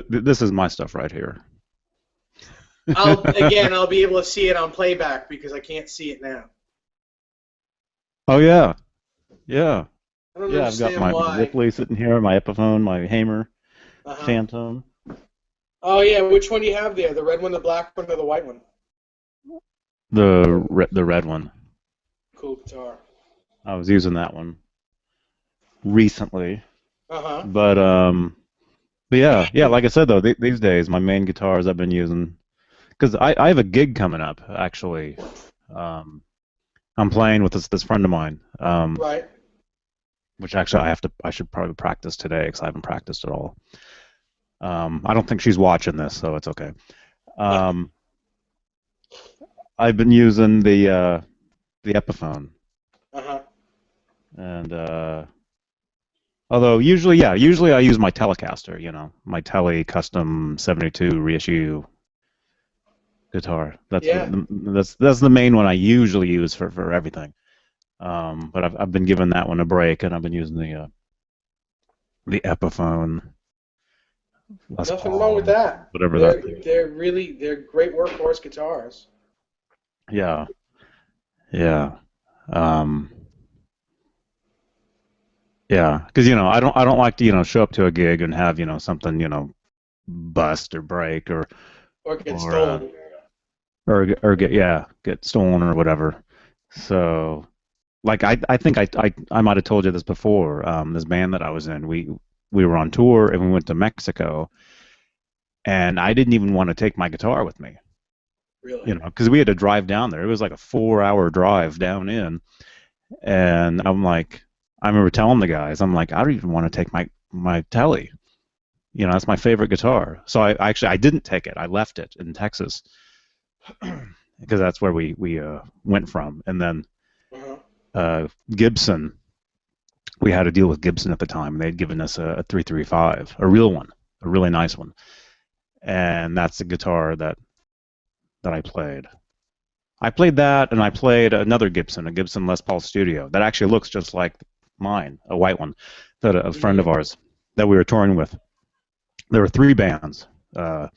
This is my stuff right here. I'll be able to see it on playback because I can't see it now. Oh yeah. Yeah. I don't Yeah, I've got understand my why. Ripley sitting here, my Epiphone, my Hamer, Uh-huh. Phantom. Oh yeah, which one do you have there? The red one, the black one, or the white one? The red one. Cool guitar. I was using that one recently, Uh-huh. but yeah, like I said though, these days my main guitars I've been using because I have a gig coming up actually. I'm playing with this friend of mine, Right. which actually I should probably practice today because I haven't practiced at all. I don't think she's watching this, so it's okay. I've been using the Epiphone, Uh-huh. and although usually I use my Telecaster, my Tele Custom 72 reissue guitar. That's Yeah. that's the main one I usually use for everything. But I've been giving that one a break, and I've been using the Epiphone, Les Nothing wrong with Paul, that. whatever that thing. They're great workhorse guitars. Yeah, yeah, um, yeah. Because I don't like to show up to a gig and have something bust or break Or get or uh, stolen. or get stolen or whatever. So like I think I might have told you this before. This band that I was in, we were on tour and we went to Mexico, and I didn't even want to take my guitar with me, Really. because we had to drive down there. It was like a 4-hour drive down in, and I remember telling the guys, I'm like, I don't even want to take my telly. That's my favorite guitar. So I didn't take it. I left it in Texas because that's where we went from. And then Uh-huh. Gibson, we had a deal with Gibson at the time, and they'd given us a 335, a real one, a really nice one, and that's the guitar that I played. I played that, and I played another Gibson, a Gibson Les Paul Studio that actually looks just like mine, a white one, that a friend of Hmm. ours that we were touring with. There were three bands. Uh,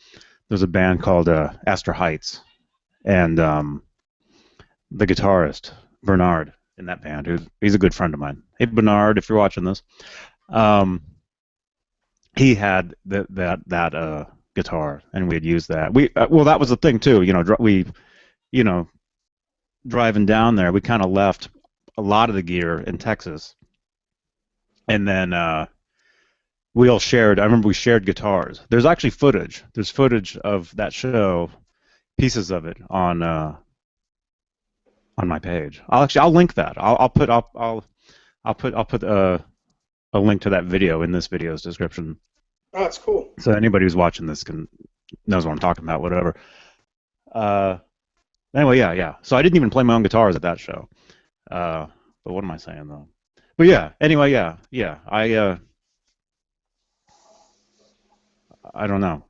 there's a band called Astor Heights, and the guitarist Bernard in that band, he's a good friend of mine. Hey Bernard, if you're watching this, um, he had that guitar, and we had used that. Well, that was the thing too. You know driving down there, we kind of left a lot of the gear in Texas, and then we all shared. I remember we shared guitars. There's actually footage. There's footage of that show, pieces of it on my page. I'll link that. I'll put a link to that video in this video's description, Oh, it's cool. so anybody who's watching this can knows what I'm talking about. Whatever. Uh, anyway, yeah, yeah. So I didn't even play my own guitars at that show. Uh, but what am I saying though? But yeah. Anyway, yeah, yeah. I don't know.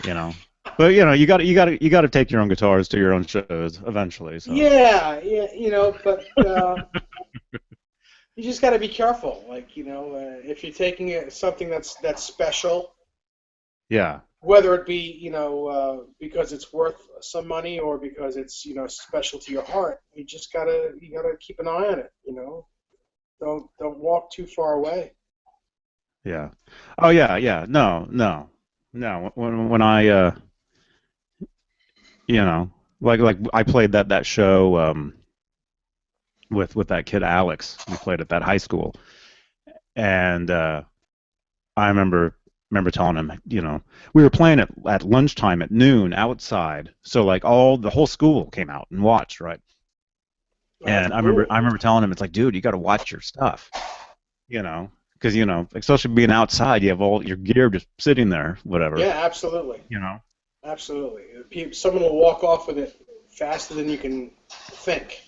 You know. But you got to take your own guitars to your own shows eventually. So Yeah, yeah, but you just got to be careful. Like, if you're taking something that's special, yeah, whether it be, because it's worth some money or because it's, special to your heart, you gotta keep an eye on it. Don't walk too far away. yeah. Oh yeah, yeah. No, no, no. When I you know like I played that show with that kid Alex. We played at that high school, and I remember telling him, we were playing at lunchtime at noon outside, so like all the whole school came out and watched, right? Oh, that's And I remember cool. I remember telling him, it's like, dude, you got to watch your stuff, you know, because especially being outside, you have all your gear just sitting there, whatever, Yeah, absolutely. you know. Absolutely. Someone will walk off with it faster than you can think.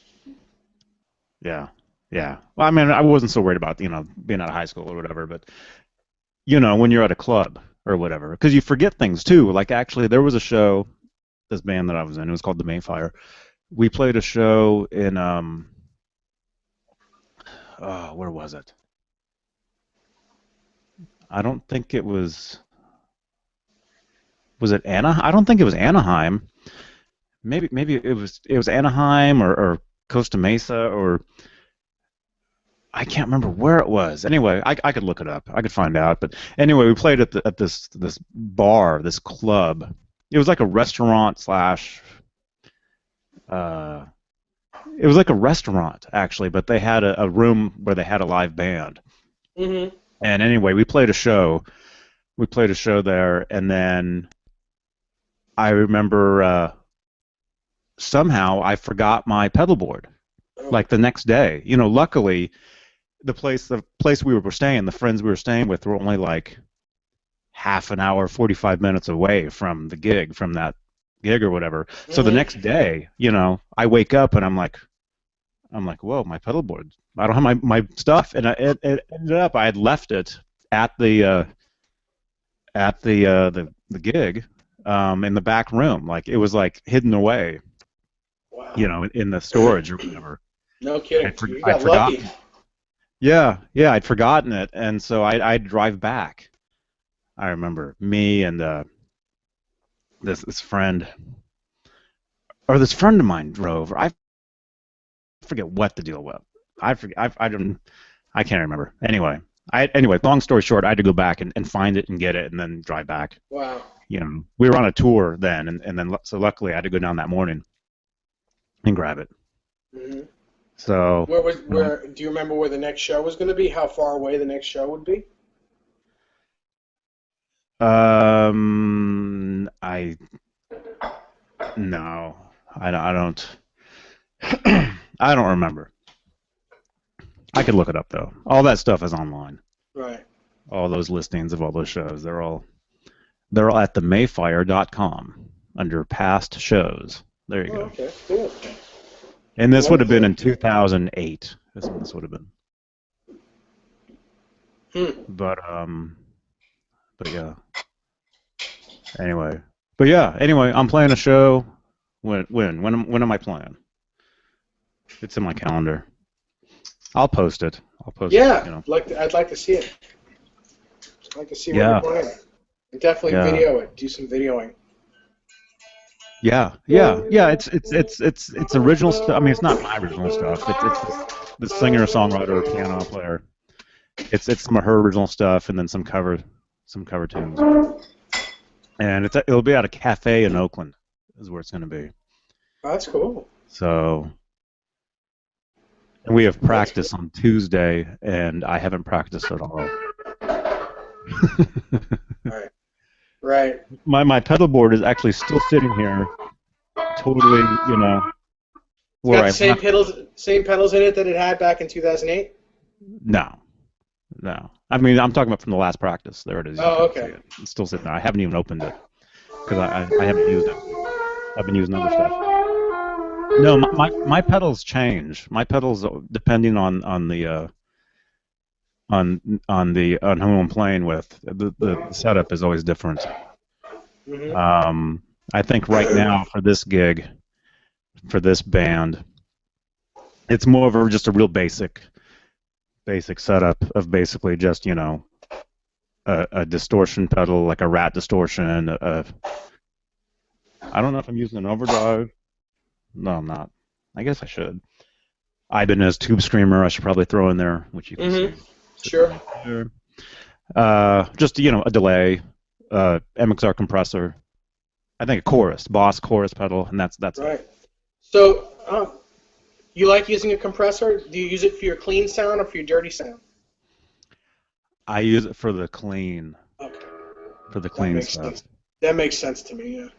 Yeah, yeah. Well, I mean, I wasn't so worried about being out of high school or whatever, but when you're at a club or whatever, because you forget things too. Like actually, there was a show, this band that I was in, it was called the Mayfire. We played a show in oh, where was it? I don't think it was it Anaheim? I don't think it was Anaheim. Maybe it was Anaheim or Costa Mesa, or I can't remember where it was. Anyway, I could look it up. I could find out. But anyway, we played at this bar, this club. It was like a restaurant slash. Uh, it was like a restaurant actually, but they had a room where they had a live band. Hmm. And anyway, we played a show. We played a show there, and then I remember somehow I forgot my pedal board. Oh, Like the next day, luckily the place we were staying, the friends we were staying with were only like half an hour, 45 minutes away from the gig, from that gig or whatever. So the hmm. next day, I wake up and I'm like, whoa, my pedal board. I don't have my stuff, and it ended up I had left it at the gig, in the back room, like it was like hidden away, Wow. in the storage or whatever. No kidding. I'd, You I'd got lucky. forgotten. Yeah, yeah, I'd forgotten it, and so I'd drive back. I remember me and this friend, or this friend of mine drove. I forget what the deal was. I forget. I don't. I can't remember. Anyway. Long story short, I had to go back and find it and get it, and then drive back. Wow. We were on a tour then, and then so luckily I had to go down that morning and grab it. Hmm. So, Where do you remember where the next show was going to be? How far away the next show would be? I no, I don't, I don't remember. I could look it up though. All that stuff is online. Right. All those listings of all those shows, they're all at themayfire.com under past shows. There you Oh, go. okay. Cool. And this would have been Wonderful. in 2008. This would have been. Hmm. But but yeah. Anyway. But yeah, anyway, I'm playing a show. When am I playing? It's in my calendar. I'll post it. I'll post, Yeah. you know. I'd like to see it. I'd like to see what you're Yeah. playing. And definitely Yeah. video it. Do some videoing. Yeah. Yeah. Yeah, it's original stuff. I mean, it's not my original stuff. It's the singer, songwriter, piano player. It's some of her original stuff and then some cover tunes. And it'll be at a cafe in Oakland is where it's going to be. Oh, that's cool. So, and we have That's cool. practice on Tuesday, and I haven't practiced at all. Right. Right. My pedal board is actually still sitting here, totally, It's where got I the left. same pedals in it that it had back in 2008. No, no. I mean, I'm talking about from the last practice. There it is. You can Oh, kind of see okay. it. It's still sitting there. I haven't even opened it because I haven't used it. I've been using other stuff. No, my pedals change. My pedals, depending on who I'm playing with, the setup is always different. Hmm. Um, I think right now for this gig, for this band, it's more of just a real basic setup of basically just a distortion pedal, like a rat distortion. I don't know if I'm using an overdrive. No, I'm not. I guess I should. Ibanez Tube Screamer, I should probably throw in there, which you can Hmm. see sitting Sure. right there. Just a delay, MXR compressor. I think a chorus, Boss chorus pedal, and that's it. Right. So, you like using a compressor? Do you use it for your clean sound or for your dirty sound? I use it for Okay. the That clean makes stuff, sense. That makes sense to me. Yeah.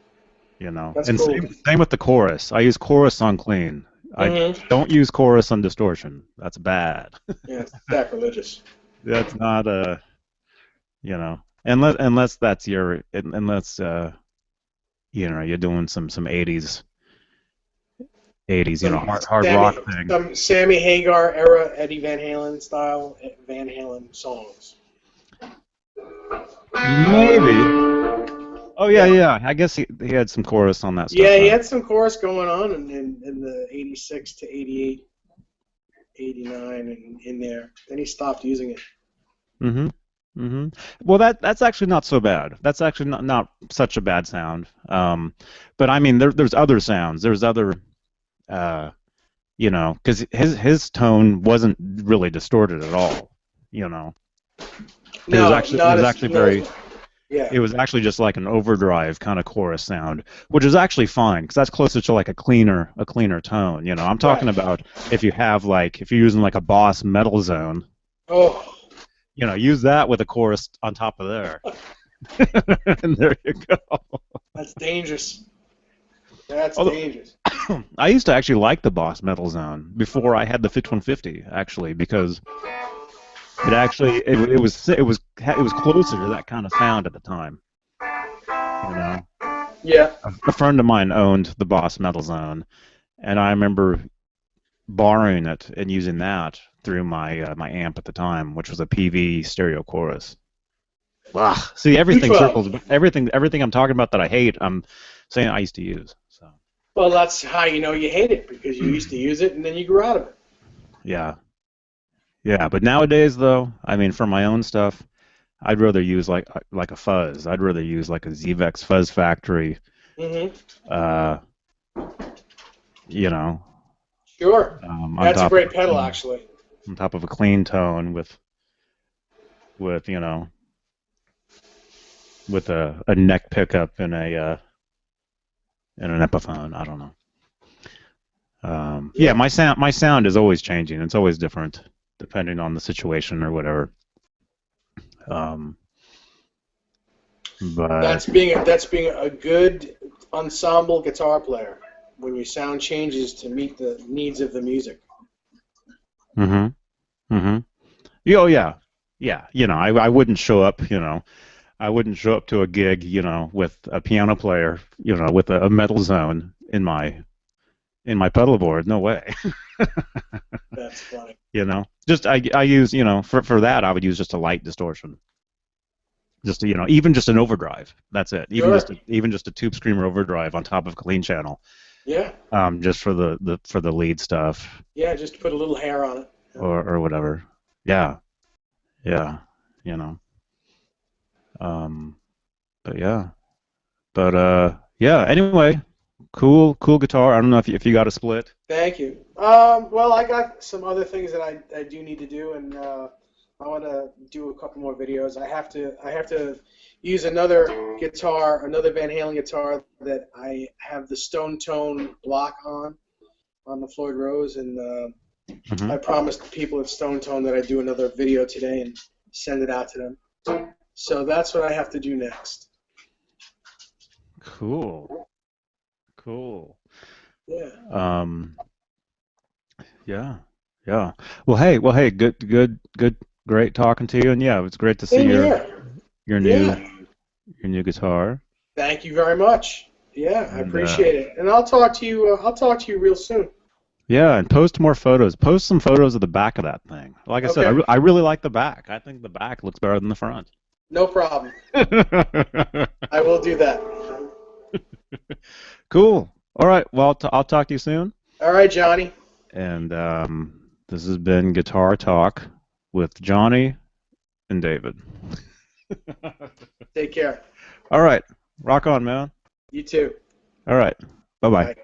That's And cool. same with the chorus. I use chorus on clean. I Hmm. don't use chorus on distortion. That's bad. Yeah. It's sacrilegious. That's not unless that's unless you're doing some 80s Some hard rock Sammy, thing. some Sammy Hagar era Eddie Van Halen style Van Halen songs. Maybe. Oh yeah, Yeah. yeah. I guess he had some chorus on that stuff Yeah, he then. had some chorus going on in the 86 to 88, 89 and in there. Then he stopped using it. Mm-hmm. Mm-hmm. Well, that's actually not so bad. That's actually not such a bad sound. But I mean, there's other sounds. There's other, because his tone wasn't really distorted at all. You know, it was No, actually it was actually not very as yeah. it was actually just like an overdrive kind of chorus sound, which is actually fine because that's closer to like a cleaner tone. I'm talking Right. about if you're using like a Boss metal zone, Oh, use that with a chorus on top of there. And there you go. that's dangerous. That's Although dangerous. I used to actually like the Boss Metal Zone before I had the Fit 150, actually, because it was closer to that kind of sound at the time. You know, Yeah. a friend of mine owned the Boss Metal Zone, and I remember borrowing it and using that through my amp at the time, which was a PV stereo chorus. Ugh. See, everything 212. circles. Everything I'm talking about that I hate, I'm saying I used to use. So Well, that's how you know you hate it because you used to use it and then you grew out of it. yeah, Yeah, but nowadays though, I mean, for my own stuff, I'd rather use like a fuzz. I'd rather use like a Zvex Fuzz Factory. Hmm. Uh, you know, Sure. on That's a top of great pedal, actually. a clean tone with with a neck pickup and an Epiphone. I don't know. Yeah, Yeah. my sound is always changing. It's always different depending on the situation or whatever. Um, but That's being a good ensemble guitar player when your sound changes to meet the needs of the music. mm-hmm, mm-hmm. Oh yeah, yeah. I wouldn't show up. I wouldn't show up to a gig. With a piano player. With a metal zone in my pedal board. No way. That's funny. Just I use for that I would use just a light distortion. Just even just an overdrive. That's it. Sure. Even just a tube screamer overdrive on top of clean channel. Yeah. Just for the lead stuff Yeah. Just put a little hair on it. Yeah. or whatever. Yeah, yeah. You know. Um, but yeah, yeah. Anyway, cool guitar. I don't know if you got a split. Thank you. Well, I got some other things that I do need to do, and I want to do a couple more videos. I have to use another Van Halen guitar that I have the Stone Tone block on the Floyd Rose, and Hmm. I promised the people at Stone Tone that I'd do another video today and send it out to them. So that's what I have to do next. Cool, cool. Yeah. Um, yeah, yeah. Well, hey, good, great talking to you. And yeah, it was great to see Same here. your new Yeah. your new guitar. Thank you very much. Yeah, I And appreciate it. And I'll talk to you. I'll talk to you real soon. yeah, and post more photos. Post some photos of the back of that thing. Like I said, Okay. I really like the back. I think the back looks better than the front. No problem. I will do that. Cool. All right. Well, I'll talk to you soon. All right, Johnny. And this has been Guitar Talk with Johnny and David. Take care. All right. Rock on, man. You too. All right. Bye bye. Bye.